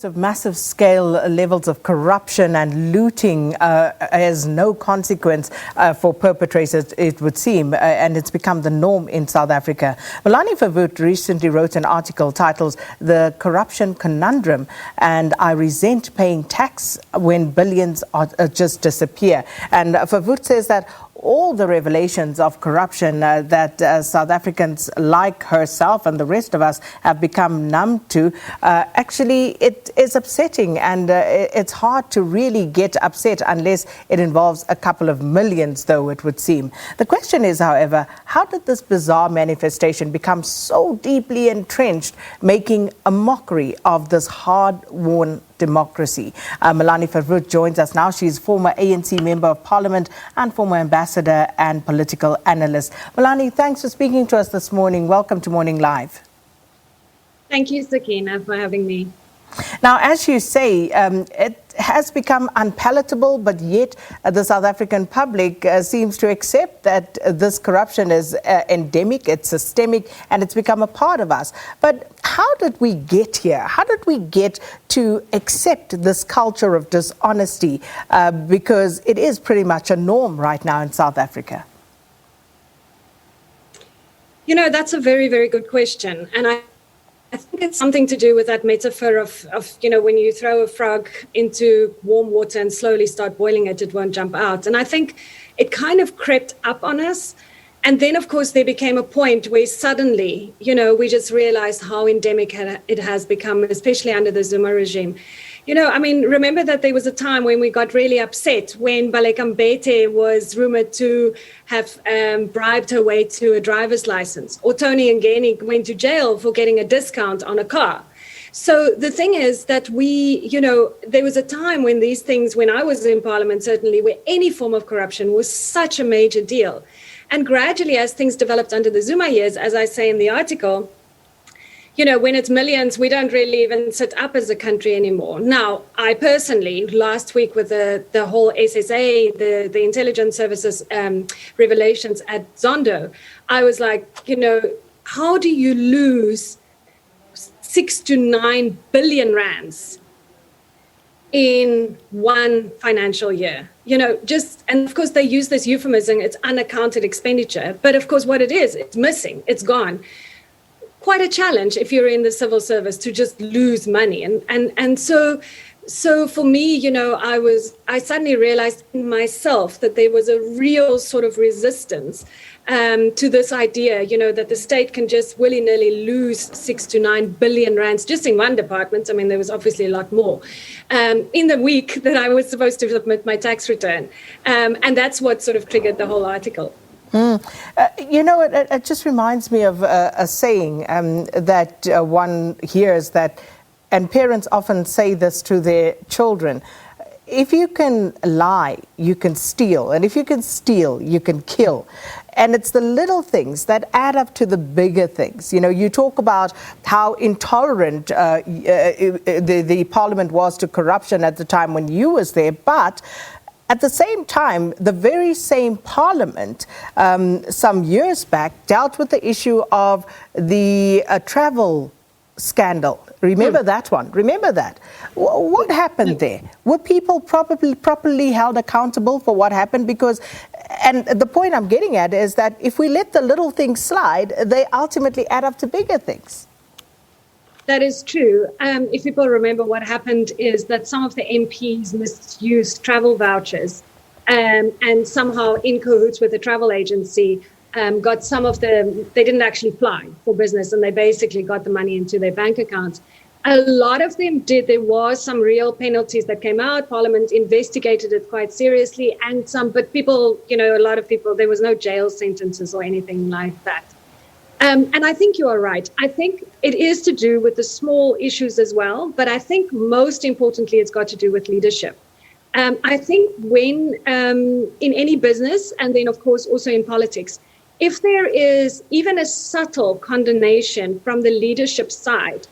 Of massive scale levels of corruption and looting has no consequence for perpetrators, it would seem, and it's become the norm in South Africa. Melanie Verwoerd recently wrote an article titled "The Corruption Conundrum," and I resent paying tax when billions just disappear. And Verwoerd says that all the revelations of corruption that South Africans like herself and the rest of us have become numb to, actually it is upsetting, and it's hard to really get upset unless it involves a couple of millions, though it would seem. The question is, however, how did this bizarre manifestation become so deeply entrenched, making a mockery of this hard-won democracy? Melanie Verwoerd joins us now. She's former ANC Member of Parliament and former ambassador and political analyst. Melanie, thanks for speaking to us this morning. Welcome to Morning Live. Thank you, Sakina, for having me. Now, as you say, it has become unpalatable, but yet the South African public seems to accept that this corruption is endemic, it's systemic, and it's become a part of us. But how did we get here? How did we get to accept this culture of dishonesty? Because it is pretty much a norm right now in South Africa. You know, that's a very, very good question. And I think it's something to do with that metaphor of, you know, when you throw a frog into warm water and slowly start boiling it, it won't jump out. And I think it kind of crept up on us. And then, of course, there became a point where suddenly, you know, we just realized how endemic it has become, especially under the Zuma regime. You know, I mean, remember that there was a time when we got really upset when Baleka Mbete was rumored to have bribed her way to a driver's license, or Tony Ngeni went to jail for getting a discount on a car. So the thing is that you know, there was a time when these things, when I was in Parliament, certainly, where any form of corruption was such a major deal. And gradually, as things developed under the Zuma years, as I say in the article, you know, when it's millions, we don't really even sit up as a country anymore. Now, I personally, last week with the whole SSA, the intelligence services revelations at Zondo, I was like, you know, how do you lose 6 to 9 billion rands in one financial year? You know, and of course they use this euphemism, it's unaccounted expenditure. But of course what it is, it's missing, it's gone. Quite a challenge if you're in the civil service to just lose money. And so for me, you know, I suddenly realized in myself that there was a real sort of resistance to this idea, you know, that the state can just willy-nilly lose 6 to 9 billion rands just in one department. I mean, there was obviously a lot more in the week that I was supposed to submit my tax return. And that's what sort of triggered the whole article. You know, it just reminds me of a saying that one hears, that, and parents often say this to their children: if you can lie, you can steal. And if you can steal, you can kill. And it's the little things that add up to the bigger things. You know, you talk about how intolerant the Parliament was to corruption at the time when you was there, but at the same time, the very same Parliament some years back dealt with the issue of the travel scandal. Remember that one? Remember that? What happened there? Were people properly held accountable for what happened? Because, and the point I'm getting at is that if we let the little things slide, they ultimately add up to bigger things. That is true. If people remember, what happened is that some of the MPs misused travel vouchers and somehow in cahoots with the travel agency got some of them, they didn't actually fly for business, and they basically got the money into their bank accounts. A lot of them did. There was some real penalties that came out. Parliament investigated it quite seriously, but people, you know, a lot of people, there was no jail sentences or anything like that. And I think you are right. I think it is to do with the small issues as well, but I think most importantly, it's got to do with leadership. I think when in any business, and then of course also in politics, if there is even a subtle condemnation from the leadership side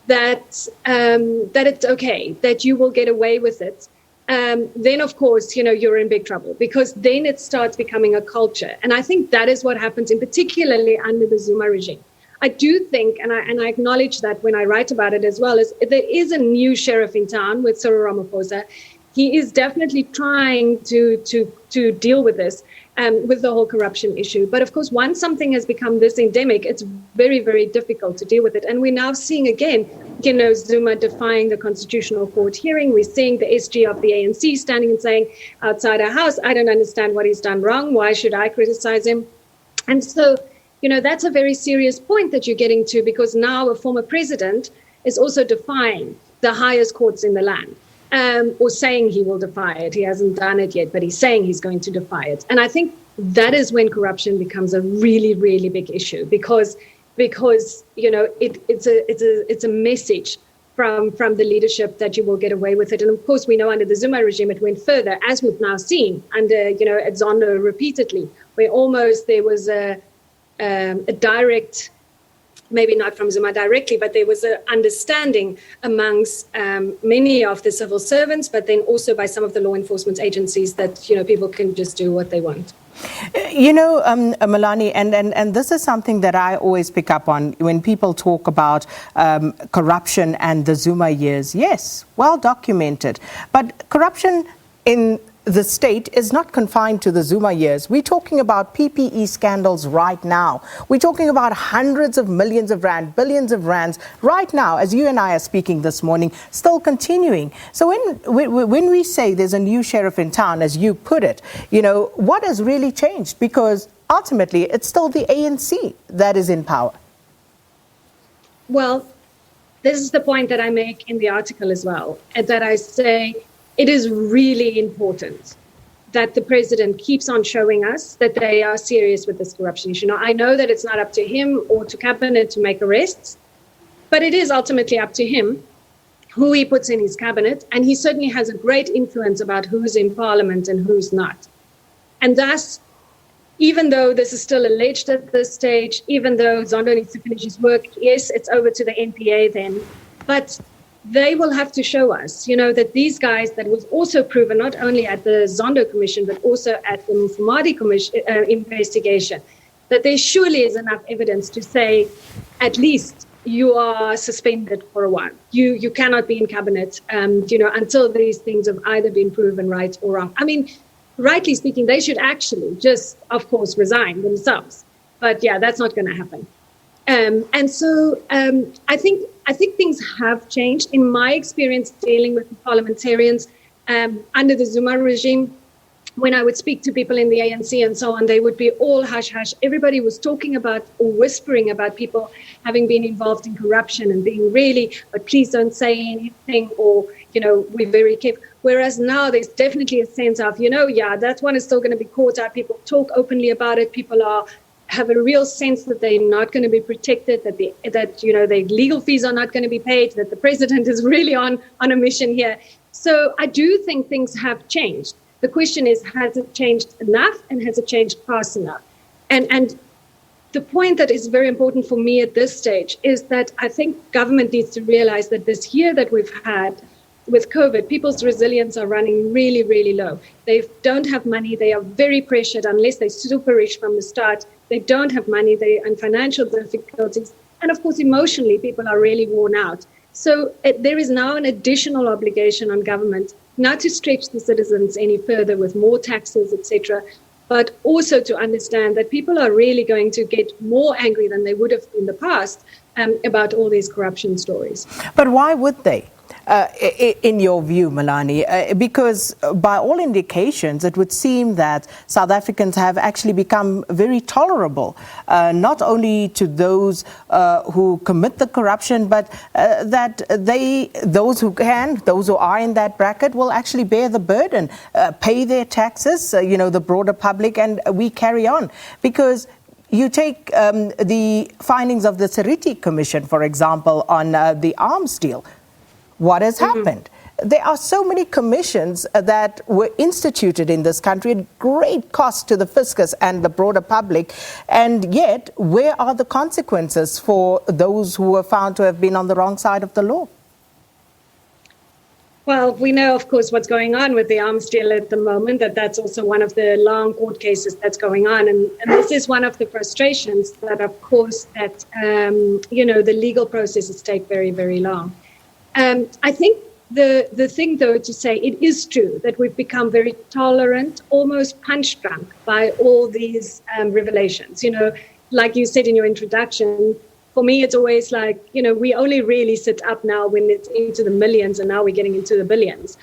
that it's okay, that you will get away with it, then of course, you know, you're in big trouble, because then it starts becoming a culture. And I think that is what happens in particularly under the Zuma regime. I do think, and I acknowledge that when I write about it as well, is there is a new sheriff in town with Cyril Ramaphosa. He is definitely trying to deal with this, with the whole corruption issue. But of course, once something has become this endemic, it's very, very difficult to deal with it. And we're now seeing again, Zuma defying the Constitutional Court hearing. We're seeing the SG of the ANC standing and saying outside our house, I don't understand what he's done wrong. Why should I criticize him? And so, that's a very serious point that you're getting to, because now a former president is also defying the highest courts in the land, or saying he will defy it. He hasn't done it yet, but he's saying he's going to defy it. And I think that is when corruption becomes a really, really big issue, because it's a message from the leadership that you will get away with it. And of course, we know under the Zuma regime, it went further, as we've now seen under, at Zondo repeatedly, where almost there was a direct, maybe not from Zuma directly, but there was an understanding amongst many of the civil servants, but then also by some of the law enforcement agencies that, people can just do what they want. Melanie, and this is something that I always pick up on when people talk about corruption and the Zuma years. Yes, well documented. But corruption in the state is not confined to the Zuma years. We're talking about PPE scandals right now. We're talking about hundreds of millions of rand, billions of rands right now, as you and I are speaking this morning, still continuing. So when we say there's a new sheriff in town, as you put it, what has really changed? Because ultimately, it's still the ANC that is in power. Well, this is the point that I make in the article as well, and that I say, it is really important that the president keeps on showing us that they are serious with this corruption issue. Now, I know that it's not up to him or to cabinet to make arrests, but it is ultimately up to him who he puts in his cabinet. And he certainly has a great influence about who's in parliament and who's not. And thus, even though this is still alleged at this stage, even though Zondo needs to finish his work, yes, it's over to the NPA then. But they will have to show us, that these guys, that was also proven not only at the Zondo Commission, but also at the Mufamadi Commission investigation, that there surely is enough evidence to say, at least you are suspended for a while. You cannot be in cabinet, until these things have either been proven right or wrong. I mean, rightly speaking, they should actually just, of course, resign themselves. But yeah, that's not going to happen. And so I think things have changed. In my experience dealing with parliamentarians under the Zuma regime, when I would speak to people in the ANC and so on, they would be all hush hush. Everybody was talking about or whispering about people having been involved in corruption and being really, but please don't say anything, or, we're very careful. Whereas now there's definitely a sense of, that one is still going to be caught out. People talk openly about it. People have a real sense that they're not going to be protected, that their legal fees are not going to be paid, that the president is really on a mission here. So I do think things have changed. The question is, has it changed enough, and has it changed fast enough? And the point that is very important for me at this stage is that I think government needs to realize that this year that we've had with COVID, people's resilience are running really, really low. They don't have money. They are very pressured unless they're super rich from the start. They don't have money. They're in financial difficulties. And of course, emotionally, people are really worn out. So there is now an additional obligation on government not to stretch the citizens any further with more taxes, etc., but also to understand that people are really going to get more angry than they would have in the past about all these corruption stories. But why would they? In your view, Melanie, because by all indications, it would seem that South Africans have actually become very tolerable, not only to those who commit the corruption, but that those who are in that bracket will actually bear the burden, pay their taxes, the broader public, and we carry on. Because you take the findings of the Seriti Commission, for example, on the arms deal. What has happened? There are so many commissions that were instituted in this country at great cost to the fiscus and the broader public, and yet where are the consequences for those who were found to have been on the wrong side of the law? Well, we know, of course, what's going on with the arms deal at the moment, that's also one of the long court cases that's going on. And this is one of the frustrations that, of course, that, the legal processes take very, very long. I think the thing, though, to say it is true that we've become very tolerant, almost punch drunk by all these revelations. Like you said in your introduction, for me, it's always like, we only really sit up now when it's into the millions, and now we're getting into the billions.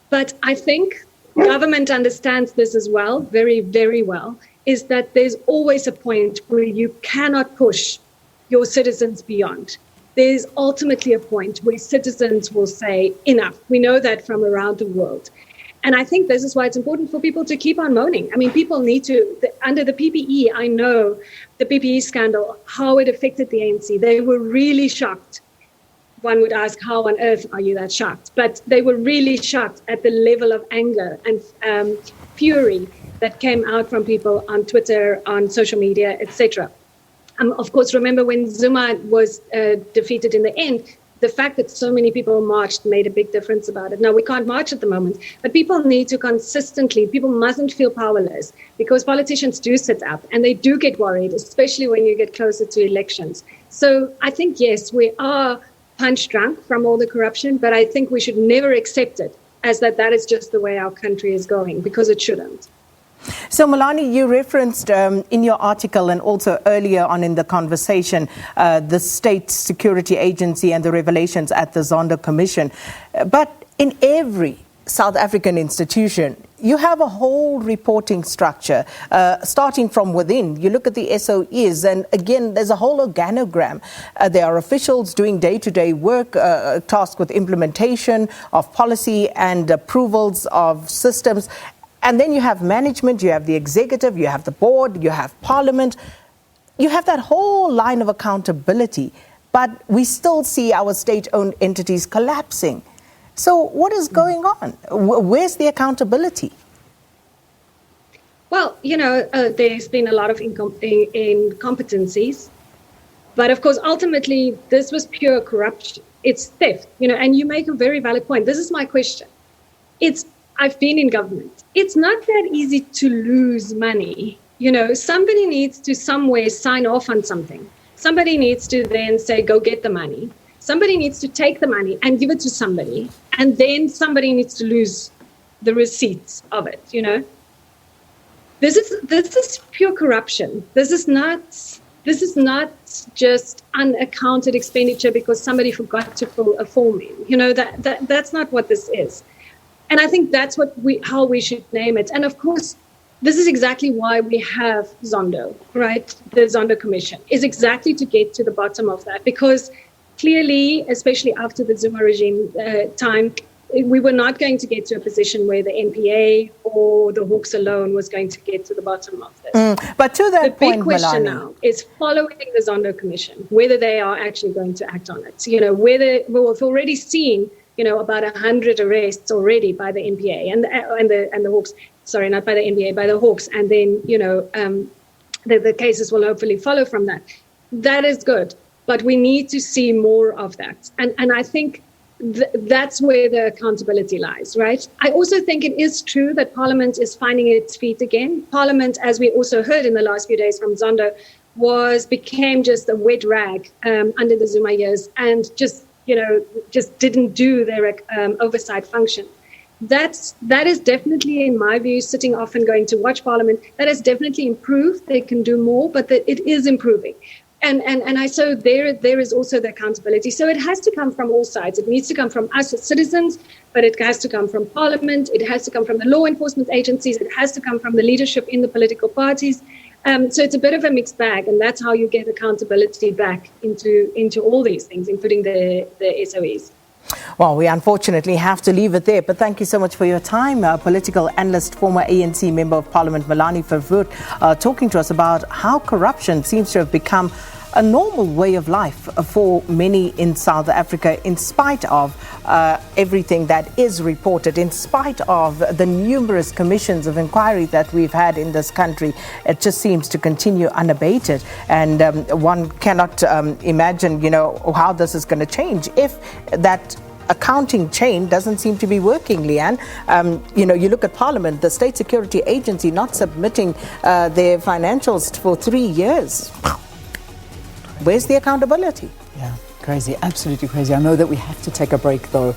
But I think government understands this as well, very, very well, is that there's always a point where you cannot push your citizens beyond. There's ultimately a point where citizens will say, enough. We know that from around the world. And I think this is why it's important for people to keep on moaning. I mean, people need to, under the PPE, I know the PPE scandal, how it affected the ANC. They were really shocked. One would ask, how on earth are you that shocked? But they were really shocked at the level of anger and fury that came out from people on Twitter, on social media, etc. Of course, remember when Zuma was defeated in the end, the fact that so many people marched made a big difference about it. Now, we can't march at the moment, but people need to people mustn't feel powerless, because politicians do sit up and they do get worried, especially when you get closer to elections. So I think, yes, we are punch drunk from all the corruption, but I think we should never accept it as that is just the way our country is going, because it shouldn't. So, Melanie, you referenced in your article and also earlier on in the conversation the State Security Agency and the revelations at the Zondo Commission. But in every South African institution, you have a whole reporting structure starting from within. You look at the SOEs, and again, there's a whole organogram. There are officials doing day-to-day work, tasked with implementation of policy and approvals of systems. And then you have management, you have the executive, you have the board, you have parliament. You have that whole line of accountability, but we still see our state-owned entities collapsing. So what is going on? Where's the accountability? Well, there's been a lot of incompetencies. But of course, ultimately, this was pure corruption. It's theft, and you make a very valid point. This is my question. I've been in government. It's not that easy to lose money. Somebody needs to somewhere sign off on something. Somebody needs to then say, go get the money. Somebody needs to take the money and give it to somebody. And then somebody needs to lose the receipts of it, This is pure corruption. This is not just unaccounted expenditure because somebody forgot to fill a form in. That's not what this is. And I think that's how we should name it. And of course, this is exactly why we have Zondo, right? The Zondo Commission is exactly to get to the bottom of that, because clearly, especially after the Zuma regime time, we were not going to get to a position where the NPA or the Hawks alone was going to get to the bottom of this. But to that point, the big question now is following the Zondo Commission, whether they are actually going to act on it. Whether we've already seen about 100 arrests already by the NPA and the Hawks. Sorry, not by the NPA, by the Hawks. And then, the cases will hopefully follow from that. That is good, but we need to see more of that. And I think that's where the accountability lies, right? I also think it is true that Parliament is finding its feet again. Parliament, as we also heard in the last few days from Zondo, became just a wet rag under the Zuma years, and just didn't do their oversight function. That is definitely, in my view, sitting off and going to watch Parliament, that has definitely improved. They can do more, but it is improving. So there is also the accountability. So it has to come from all sides. It needs to come from us as citizens, but it has to come from Parliament. It has to come from the law enforcement agencies. It has to come from the leadership in the political parties. So it's a bit of a mixed bag, and that's how you get accountability back into all these things, including the SOEs. Well, we unfortunately have to leave it there, but thank you so much for your time. Political analyst, former ANC Member of Parliament, Melanie Verwoerd, talking to us about how corruption seems to have become a normal way of life for many in South Africa, in spite of everything that is reported, in spite of the numerous commissions of inquiry that we've had in this country. It just seems to continue unabated, and one cannot imagine, how this is going to change if that accounting chain doesn't seem to be working, Leanne. You look at Parliament, the State Security Agency not submitting their financials for 3 years. Where's the accountability? Yeah, crazy, absolutely crazy. I know that we have to take a break, though.